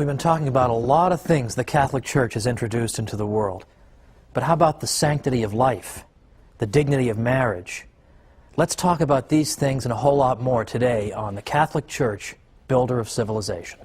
We've been talking about a lot of things the Catholic Church has introduced into the world. But how about the sanctity of life, the dignity of marriage? Let's talk about these things and a whole lot more today on the Catholic Church, Builder of Civilization.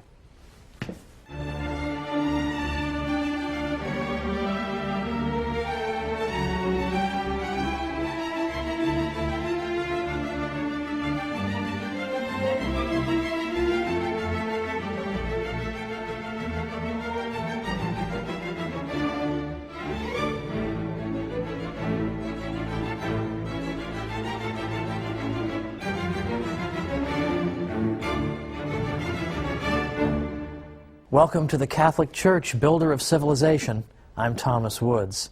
Welcome to the Catholic Church, Builder of Civilization. I'm Thomas Woods.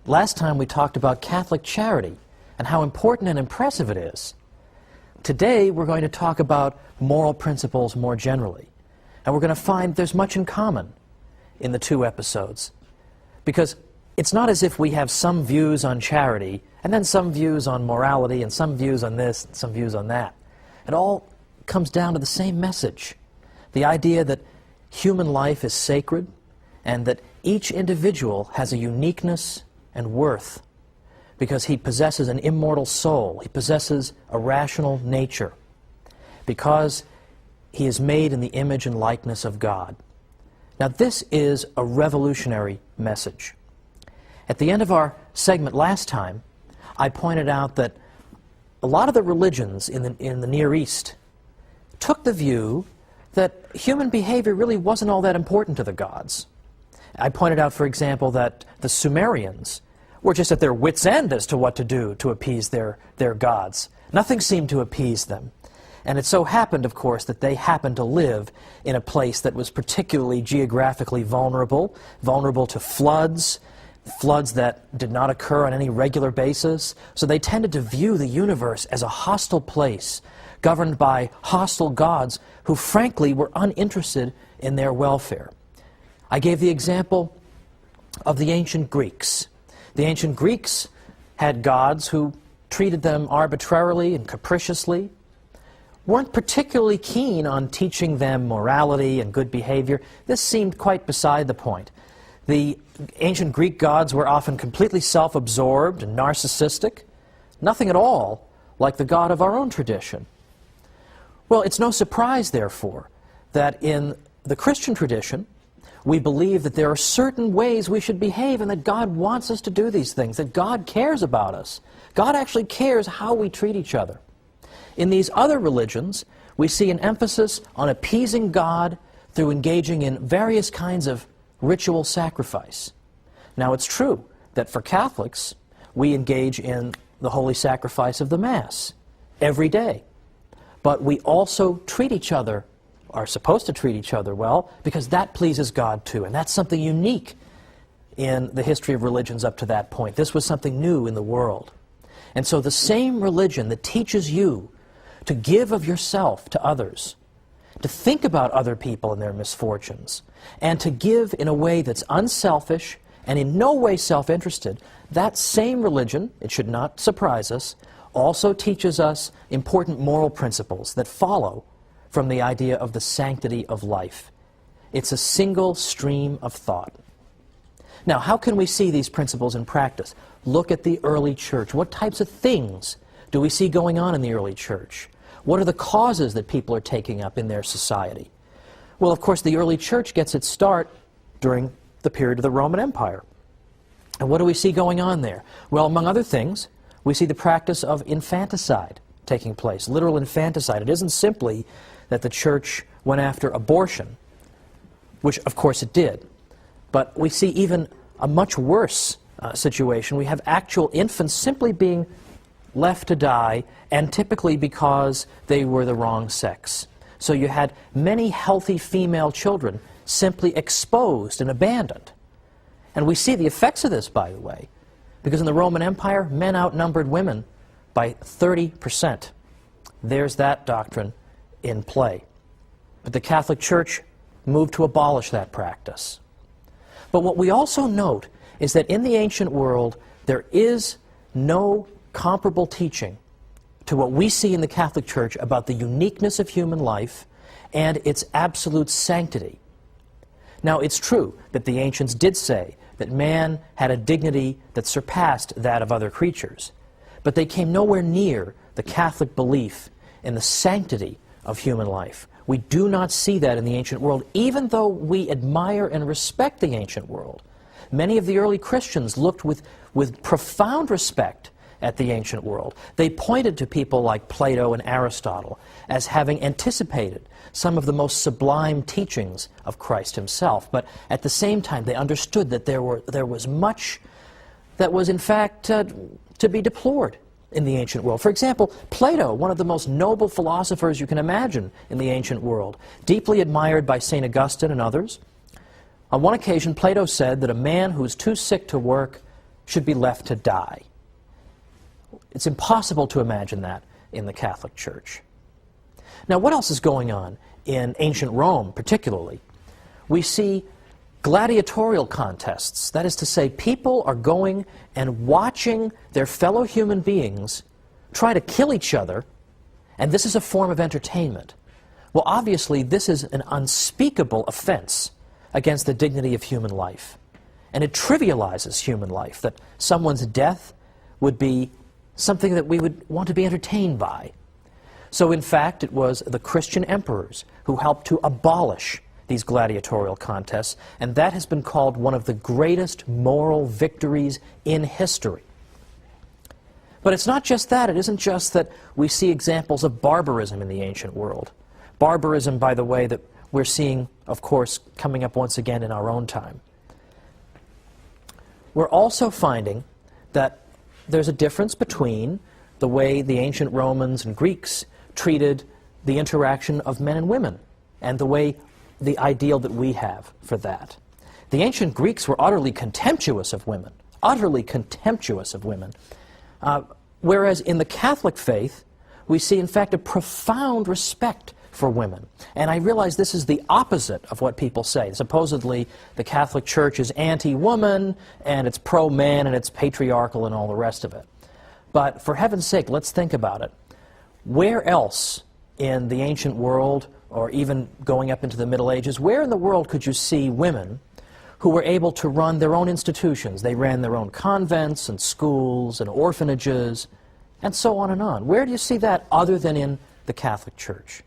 Last time we talked about Catholic charity and how important and impressive it is. Today we're going to talk about moral principles more generally. And we're going to find there's much in common in the two episodes. Because it's not as if we have some views on charity and then some views on morality and some views on this and some views on that. It all comes down to the same message. The idea that human life is sacred, and that each individual has a uniqueness and worth because he possesses an immortal soul, he possesses a rational nature, because he is made in the image and likeness of God. Now this is a revolutionary message. At the end of our segment last time, I pointed out that a lot of the religions in the Near East took the view that human behavior really wasn't all that important to the gods. I pointed out, for example, that the Sumerians were just at their wits' end as to what to do to appease their gods. Nothing seemed to appease them. And it so happened, of course, that they happened to live in a place that was particularly geographically vulnerable to floods that did not occur on any regular basis. So they tended to view the universe as a hostile place, governed by hostile gods who frankly were uninterested in their welfare. I gave the example of the ancient Greeks. The ancient Greeks had gods who treated them arbitrarily and capriciously, weren't particularly keen on teaching them morality and good behavior. This seemed quite beside the point. The ancient Greek gods were often completely self-absorbed and narcissistic, nothing at all like the God of our own tradition. Well, it's no surprise, therefore, that in the Christian tradition, we believe that there are certain ways we should behave and that God wants us to do these things, that God cares about us. God actually cares how we treat each other. In these other religions, we see an emphasis on appeasing God through engaging in various kinds of ritual sacrifice. Now, it's true that for Catholics, we engage in the holy sacrifice of the Mass every day. But we also treat each other, are supposed to treat each other well, because that pleases God too. And that's something unique in the history of religions up to that point. This was something new in the world. And so the same religion that teaches you to give of yourself to others, to think about other people and their misfortunes, and to give in a way that's unselfish and in no way self-interested, that same religion, it should not surprise us, also teaches us important moral principles that follow from the idea of the sanctity of life. It's a single stream of thought. Now, how can we see these principles in practice? Look at the early church. What types of things do we see going on in the early church? What are the causes that people are taking up in their society? Well, of course, the early church gets its start during the period of the Roman Empire. And what do we see going on there? Well, among other things, we see the practice of infanticide taking place, literal infanticide. It isn't simply that the church went after abortion, which of course it did, but we see even a much worse situation. We have actual infants simply being left to die, and typically because they were the wrong sex. So you had many healthy female children simply exposed and abandoned. And we see the effects of this, by the way, because in the Roman Empire, men outnumbered women by 30%. There's that doctrine in play. But the Catholic Church moved to abolish that practice. But what we also note is that in the ancient world, there is no comparable teaching to what we see in the Catholic Church about the uniqueness of human life and its absolute sanctity. Now, it's true that the ancients did say that man had a dignity that surpassed that of other creatures, but they came nowhere near the Catholic belief in the sanctity of human life. We do not see that in the ancient world, even though we admire and respect the ancient world. Many of the early Christians looked with profound respect at the ancient world. They pointed to people like Plato and Aristotle as having anticipated some of the most sublime teachings of Christ himself, but at the same time they understood that there was much that was in fact to be deplored in the ancient world. For example, Plato, one of the most noble philosophers you can imagine in the ancient world, deeply admired by St. Augustine and others. On one occasion, Plato said that a man who is too sick to work should be left to die. It's impossible to imagine that in the Catholic Church. Now, what else is going on in ancient Rome, particularly? We see gladiatorial contests. That is to say, people are going and watching their fellow human beings try to kill each other, and this is a form of entertainment. Well, obviously, this is an unspeakable offense against the dignity of human life. And it trivializes human life, that someone's death would be something that we would want to be entertained by. So, in fact, it was the Christian emperors who helped to abolish these gladiatorial contests, and that has been called one of the greatest moral victories in history. But it's not just that. It isn't just that we see examples of barbarism in the ancient world. Barbarism, by the way, that we're seeing, of course, coming up once again in our own time. We're also finding that there's a difference between the way the ancient Romans and Greeks treated the interaction of men and women and the ideal that we have for that. The ancient Greeks were utterly contemptuous of women, whereas in the Catholic faith, we see, in fact, a profound respect for women. And I realize this is the opposite of what people say. Supposedly, the Catholic Church is anti-woman, and it's pro-man, and it's patriarchal, and all the rest of it. But for heaven's sake, let's think about it. Where else in the ancient world, or even going up into the Middle Ages, where in the world could you see women who were able to run their own institutions? They ran their own convents and schools and orphanages and so on and on. Where do you see that other than in the Catholic Church?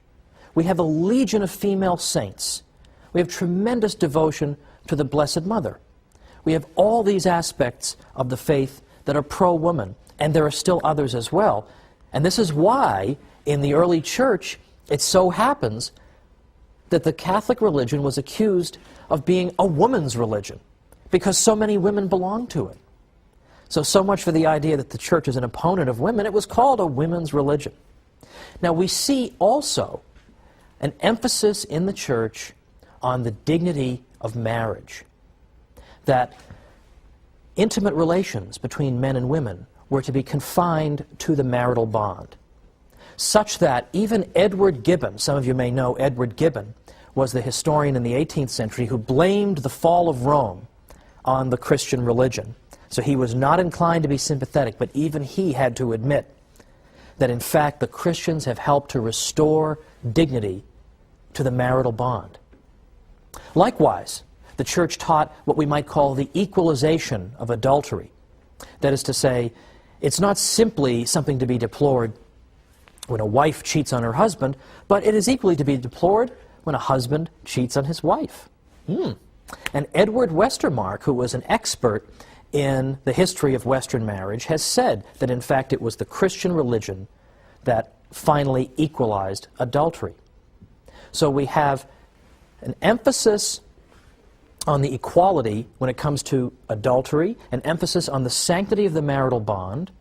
We have a legion of female saints. We have tremendous devotion to the Blessed Mother. We have all these aspects of the faith that are pro-woman, and there are still others as well. And this is why, in the early church, it so happens that the Catholic religion was accused of being a woman's religion, because so many women belonged to it. So much for the idea that the church is an opponent of women. It was called a women's religion. Now, we see also an emphasis in the church on the dignity of marriage, that intimate relations between men and women were to be confined to the marital bond, such that even Edward Gibbon, some of you may know Edward Gibbon, was the historian in the 18th century who blamed the fall of Rome on the Christian religion. So he was not inclined to be sympathetic, but even he had to admit that in fact the Christians have helped to restore dignity to the marital bond. Likewise, the church taught what we might call the equalization of adultery. That is to say, it's not simply something to be deplored when a wife cheats on her husband, but it is equally to be deplored when a husband cheats on his wife. And Edward Westermarck, who was an expert in the history of Western marriage, has said that in fact it was the Christian religion that finally equalized adultery. So we have an emphasis on the equality when it comes to adultery, an emphasis on the sanctity of the marital bond.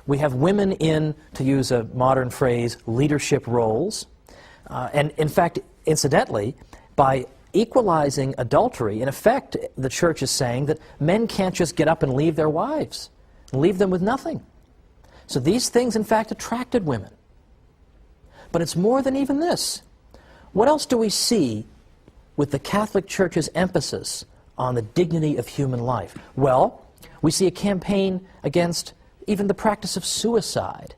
We have women in, to use a modern phrase, leadership roles. And in fact, incidentally, by equalizing adultery, in effect, the church is saying that men can't just get up and leave their wives, and leave them with nothing. So these things, in fact, attracted women. But it's more than even this. What else do we see with the Catholic Church's emphasis on the dignity of human life? Well, we see a campaign against even the practice of suicide.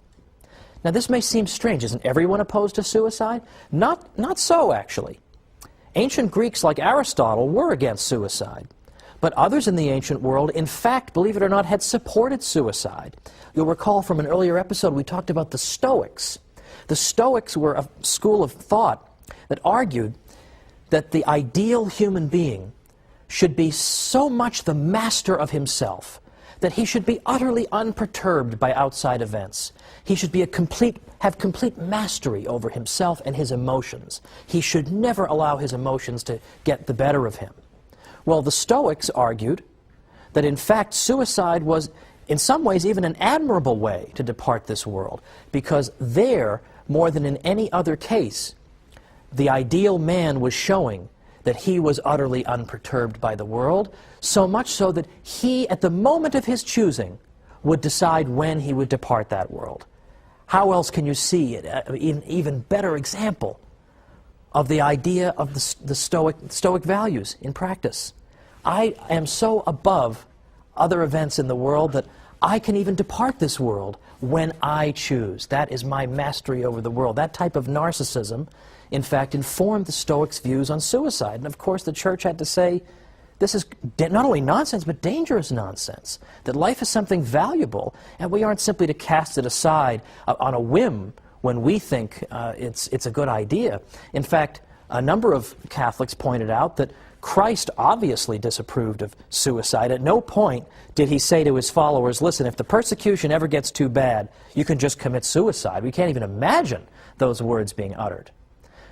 Now, this may seem strange. Isn't everyone opposed to suicide? Not so, actually. Ancient Greeks like Aristotle were against suicide. But others in the ancient world, in fact, believe it or not, had supported suicide. You'll recall from an earlier episode we talked about the Stoics. The Stoics were a school of thought that argued that the ideal human being should be so much the master of himself that he should be utterly unperturbed by outside events. He should be have complete mastery over himself and his emotions. He should never allow his emotions to get the better of him. Well, the Stoics argued that in fact suicide was in some ways even an admirable way to depart this world, because there, more than in any other case, the ideal man was showing that he was utterly unperturbed by the world, so much so that he, at the moment of his choosing, would decide when he would depart that world. How else can you see an even better example of the idea of the Stoic values in practice? I am so above other events in the world that I can even depart this world when I choose. That is my mastery over the world. That type of narcissism, in fact, informed the Stoics' views on suicide. And of course, the Church had to say, this is not only nonsense, but dangerous nonsense. That life is something valuable, and we aren't simply to cast it aside on a whim when we think it's a good idea. In fact, a number of Catholics pointed out that Christ obviously disapproved of suicide. At no point did he say to his followers, listen, if the persecution ever gets too bad, you can just commit suicide. We can't even imagine those words being uttered.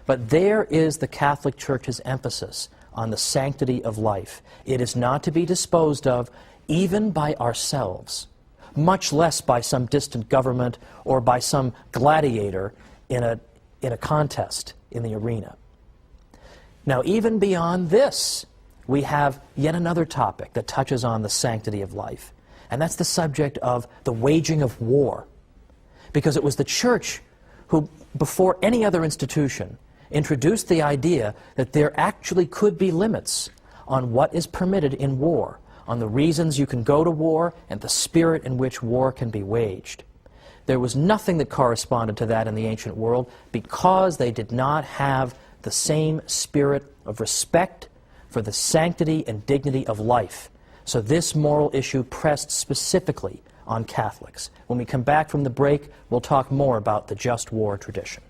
But there is the Catholic Church's emphasis on the sanctity of life. It is not to be disposed of even by ourselves, much less by some distant government or by some gladiator in a contest in the arena. Now, even beyond this, we have yet another topic that touches on the sanctity of life, and that's the subject of the waging of war. Because it was the Church who, before any other institution, introduced the idea that there actually could be limits on what is permitted in war, on the reasons you can go to war, and the spirit in which war can be waged. There was nothing that corresponded to that in the ancient world because they did not have the same spirit of respect for the sanctity and dignity of life. So this moral issue pressed specifically on Catholics. When we come back from the break, we'll talk more about the just war tradition.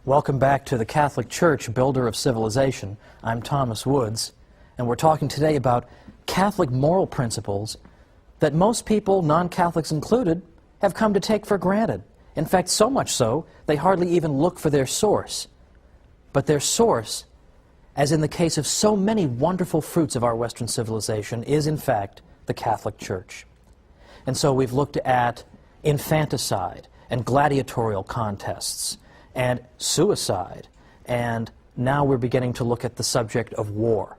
Welcome back to the Catholic Church, Builder of Civilization. I'm Thomas Woods, and we're talking today about Catholic moral principles that most people, non-Catholics included, have come to take for granted. In fact, so much so, they hardly even look for their source. But their source, as in the case of so many wonderful fruits of our Western civilization, is in fact the Catholic Church. And so we've looked at infanticide and gladiatorial contests, and suicide, and now we're beginning to look at the subject of war.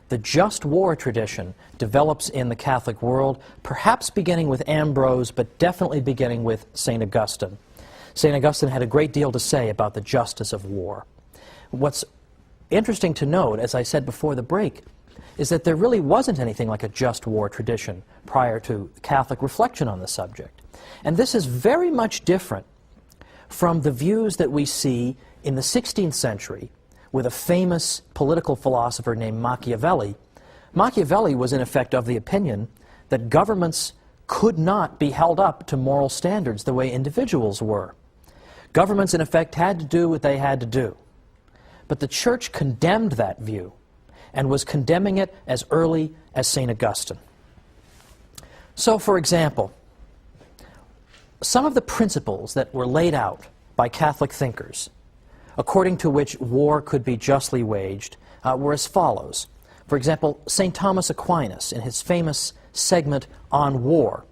The just war tradition develops in the Catholic world, perhaps beginning with Ambrose, but definitely beginning with St. Augustine. St. Augustine had a great deal to say about the justice of war. What's interesting to note, as I said before the break, is that there really wasn't anything like a just war tradition prior to Catholic reflection on the subject. And this is very much different from the views that we see in the 16th century with a famous political philosopher named Machiavelli. Machiavelli was in effect of the opinion that governments could not be held up to moral standards the way individuals were. Governments in effect had to do what they had to do. But the Church condemned that view and was condemning it as early as St. Augustine. So, for example, some of the principles that were laid out by Catholic thinkers, according to which war could be justly waged, were as follows. For example, St. Thomas Aquinas, in his famous segment on war,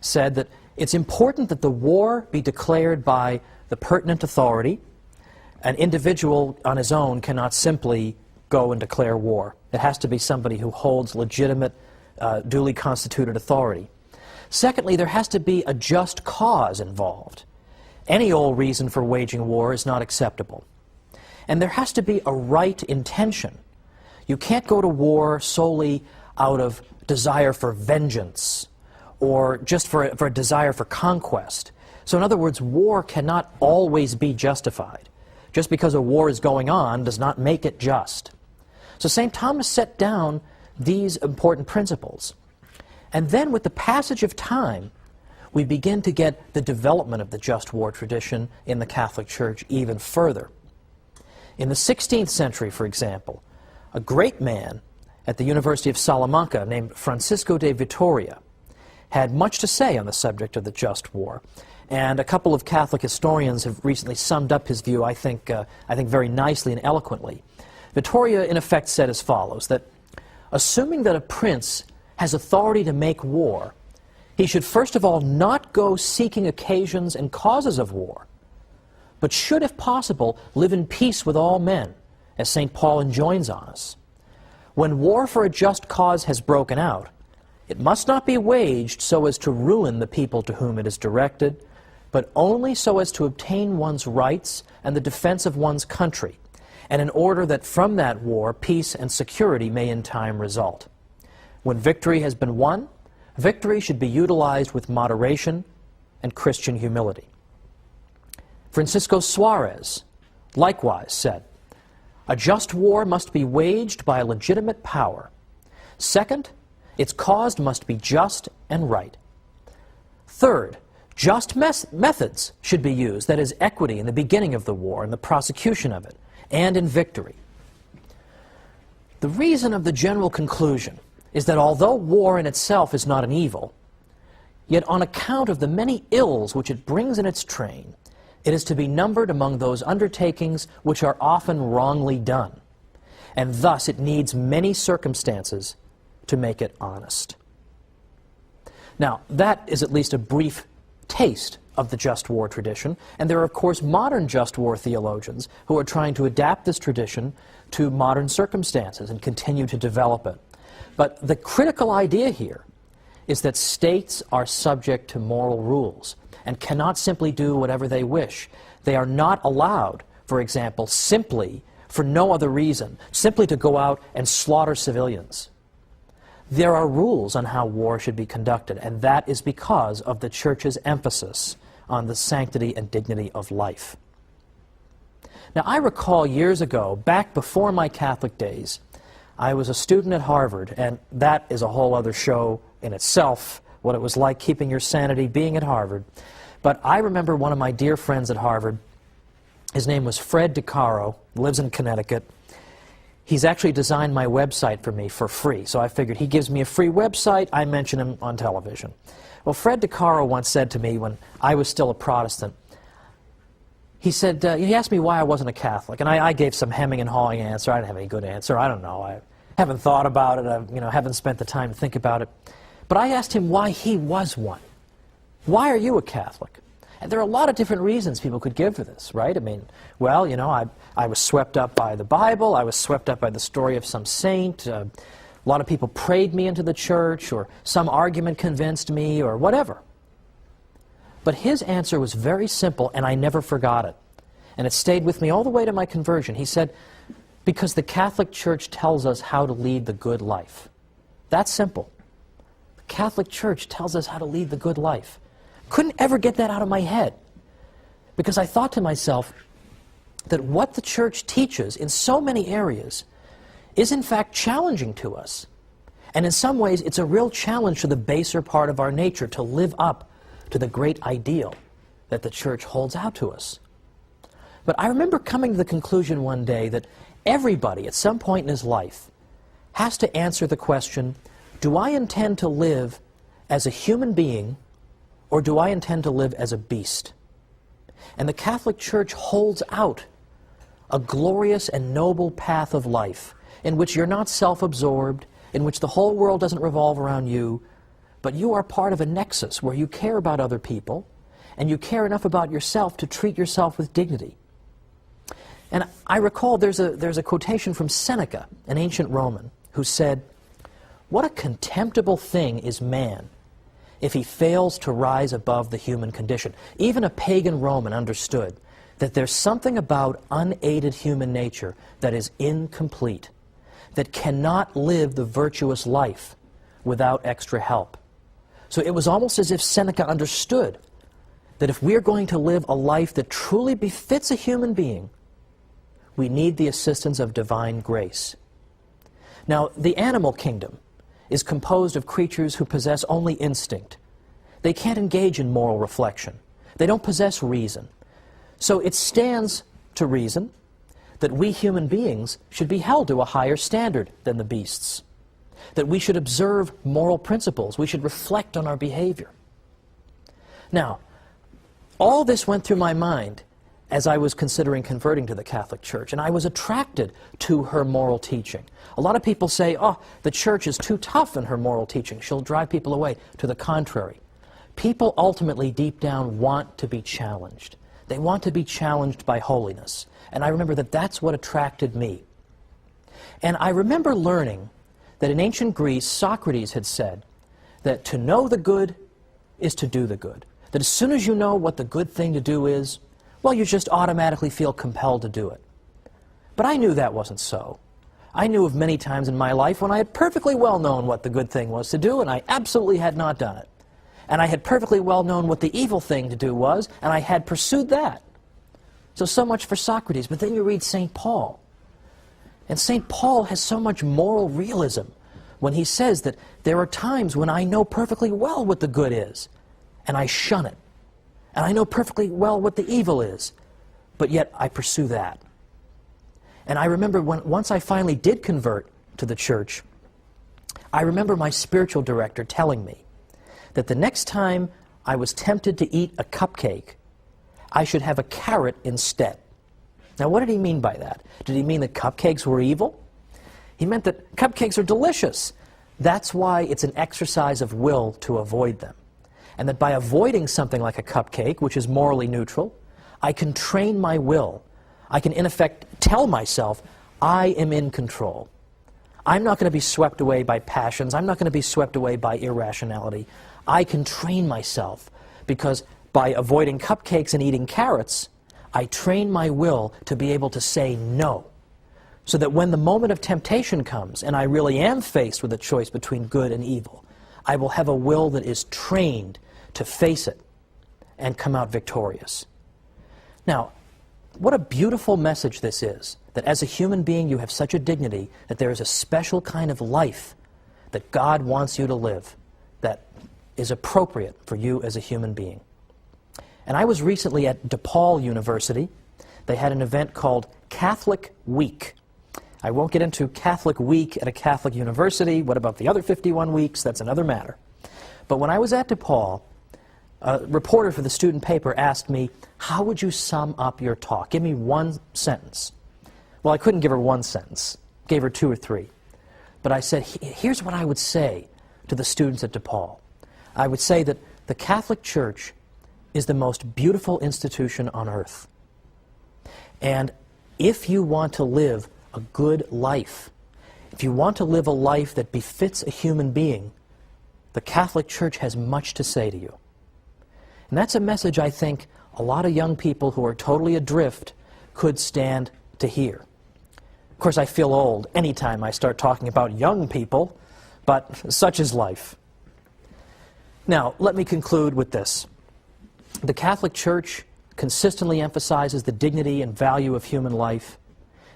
said that it's important that the war be declared by the pertinent authority. An individual on his own cannot simply go and declare war. It has to be somebody who holds legitimate, duly constituted authority. Secondly, there has to be a just cause involved. Any old reason for waging war is not acceptable. And there has to be a right intention. You can't go to war solely out of desire for vengeance or just for a desire for conquest. So in other words, war cannot always be justified. Just because a war is going on does not make it just. So St. Thomas set down these important principles. And then with the passage of time, we begin to get the development of the just war tradition in the Catholic Church even further. In the 16th century, for example, a great man at the University of Salamanca named Francisco de Vitoria had much to say on the subject of the just war. And a couple of Catholic historians have recently summed up his view, I think very nicely and eloquently. Vitoria, in effect, said as follows, that assuming that a prince has authority to make war, he should first of all not go seeking occasions and causes of war, but should, if possible, live in peace with all men, as St. Paul enjoins on us. When war for a just cause has broken out, it must not be waged so as to ruin the people to whom it is directed, but only so as to obtain one's rights and the defense of one's country, and in order that from that war peace and security may in time result. When victory has been won, victory should be utilized with moderation and Christian humility. Francisco Suarez likewise said, a just war must be waged by a legitimate power. Second, its cause must be just and right. Third, just methods should be used, that is, equity in the beginning of the war and the prosecution of it, and in victory. The reason of the general conclusion is that although war in itself is not an evil, yet on account of the many ills which it brings in its train, it is to be numbered among those undertakings which are often wrongly done, and thus it needs many circumstances to make it honest. Now, that is at least a brief taste of the just war tradition, and there are, of course, modern just war theologians who are trying to adapt this tradition to modern circumstances and continue to develop it. But the critical idea here is that states are subject to moral rules and cannot simply do whatever they wish. They are not allowed, for example, simply, for no other reason, simply to go out and slaughter civilians. There are rules on how war should be conducted, and that is because of the Church's emphasis on the sanctity and dignity of life. Now, I recall years ago, back before my Catholic days, I was a student at Harvard, and that is a whole other show in itself, what it was like keeping your sanity being at Harvard. But I remember one of my dear friends at Harvard. His name was Fred DeCaro, lives in Connecticut. He's actually designed my website for me for free, so I figured he gives me a free website, I mention him on television. Well, Fred DeCaro once said to me when I was still a Protestant, he asked me why I wasn't a Catholic, and I gave some hemming and hawing answer. I didn't have any good answer. I don't know. I haven't thought about it. I haven't spent the time to think about it. But I asked him why he was one. Why are you a Catholic? And there are a lot of different reasons people could give for this, right? I mean, well, I was swept up by the Bible. I was swept up by the story of some saint. A lot of people prayed me into the church, or some argument convinced me, or whatever. But his answer was very simple, and I never forgot it. And it stayed with me all the way to my conversion. He said, because the Catholic Church tells us how to lead the good life. That's simple. The Catholic Church tells us how to lead the good life. Couldn't ever get that out of my head. Because I thought to myself that what the Church teaches in so many areas is in fact challenging to us. And in some ways, it's a real challenge to the baser part of our nature to live up to the great ideal that the Church holds out to us. But I remember coming to the conclusion one day that everybody at some point in his life has to answer the question, do I intend to live as a human being, or do I intend to live as a beast? And the Catholic Church holds out a glorious and noble path of life in which you're not self-absorbed, in which the whole world doesn't revolve around you, but you are part of a nexus where you care about other people and you care enough about yourself to treat yourself with dignity. And I recall there's a quotation from Seneca, an ancient Roman, who said, "What a contemptible thing is man if he fails to rise above the human condition." Even a pagan Roman understood that there's something about unaided human nature that is incomplete, that cannot live the virtuous life without extra help. So it was almost as if Seneca understood that if we're going to live a life that truly befits a human being, we need the assistance of divine grace. Now, the animal kingdom is composed of creatures who possess only instinct. They can't engage in moral reflection. They don't possess reason. So it stands to reason that we human beings should be held to a higher standard than the beasts, that we should observe moral principles, we should reflect on our behavior. Now, all this went through my mind as I was considering converting to the Catholic Church, and I was attracted to her moral teaching. A lot of people say, oh, the Church is too tough in her moral teaching, she'll drive people away. To the contrary. People ultimately, deep down, want to be challenged. They want to be challenged by holiness. And I remember that that's what attracted me. And I remember learning that in ancient Greece, Socrates had said that to know the good is to do the good. That as soon as you know what the good thing to do is, well, you just automatically feel compelled to do it. But I knew that wasn't so. I knew of many times in my life when I had perfectly well known what the good thing was to do, and I absolutely had not done it. And I had perfectly well known what the evil thing to do was, and I had pursued that. So much for Socrates. But then you read St. Paul. And St. Paul has so much moral realism when he says that there are times when I know perfectly well what the good is, and I shun it. And I know perfectly well what the evil is, but yet I pursue that. And I remember once I finally did convert to the Church, I remember my spiritual director telling me that the next time I was tempted to eat a cupcake, I should have a carrot instead. Now, what did he mean by that? Did he mean that cupcakes were evil? He meant that cupcakes are delicious. That's why it's an exercise of will to avoid them. And that by avoiding something like a cupcake, which is morally neutral, I can train my will. I can, in effect, tell myself, I am in control. I'm not going to be swept away by passions. I'm not going to be swept away by irrationality. I can train myself, because by avoiding cupcakes and eating carrots, I train my will to be able to say no. So that when the moment of temptation comes, and I really am faced with a choice between good and evil, I will have a will that is trained to face it and come out victorious. Now, what a beautiful message this is, that as a human being you have such a dignity that there is a special kind of life that God wants you to live that is appropriate for you as a human being. And I was recently at DePaul University. They had an event called Catholic Week. I won't get into Catholic Week at a Catholic university. What about the other 51 weeks? That's another matter. But when I was at DePaul, a reporter for the student paper asked me, how would you sum up your talk? Give me one sentence. Well, I couldn't give her one sentence. Gave her two or three. But I said, here's what I would say to the students at DePaul. I would say that the Catholic Church is the most beautiful institution on earth. And if you want to live a good life, if you want to live a life that befits a human being, the Catholic Church has much to say to you. And that's a message I think a lot of young people who are totally adrift could stand to hear. Of course, I feel old anytime I start talking about young people, but such is life. Now, let me conclude with this. The Catholic Church consistently emphasizes the dignity and value of human life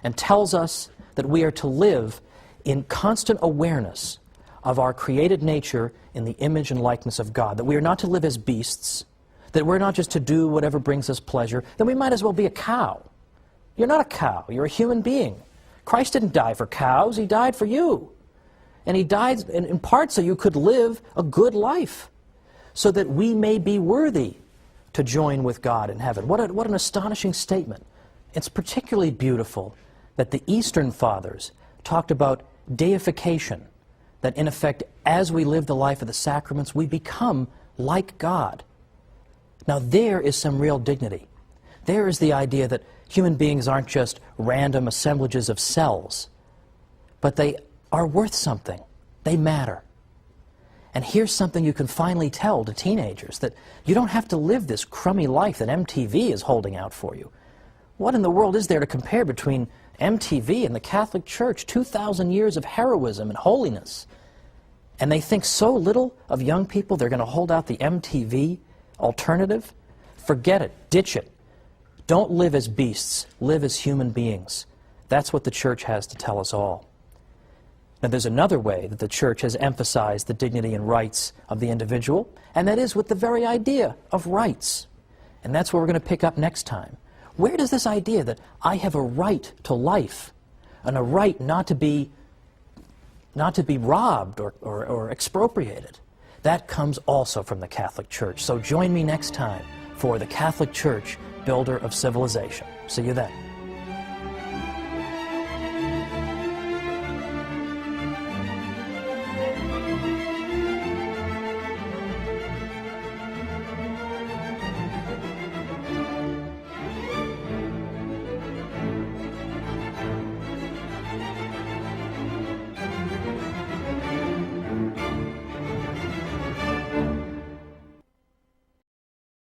and tells us that we are to live in constant awareness of our created nature in the image and likeness of God, that we are not to live as beasts, that we're not just to do whatever brings us pleasure, then we might as well be a cow. You're not a cow, you're a human being. Christ didn't die for cows, he died for you. And he died in part so you could live a good life, so that we may be worthy to join with God in heaven. What an astonishing statement. It's particularly beautiful that the Eastern Fathers talked about deification, that in effect, as we live the life of the sacraments, we become like God. Now there is some real dignity. There is the idea that human beings aren't just random assemblages of cells, but they are worth something. They matter. And here's something you can finally tell to teenagers, that you don't have to live this crummy life that MTV is holding out for you. What in the world is there to compare between MTV and the Catholic Church? 2,000 years of heroism and holiness. And they think so little of young people they're going to hold out the MTV alternative? Forget it. Ditch it. Don't live as beasts. Live as human beings. That's what the Church has to tell us all. Now, there's another way that the Church has emphasized the dignity and rights of the individual, and that is with the very idea of rights. And that's what we're going to pick up next time. Where does this idea that I have a right to life, and a right not to be robbed or expropriated, that comes also from the Catholic Church. So join me next time for the Catholic Church, Builder of Civilization. See you then.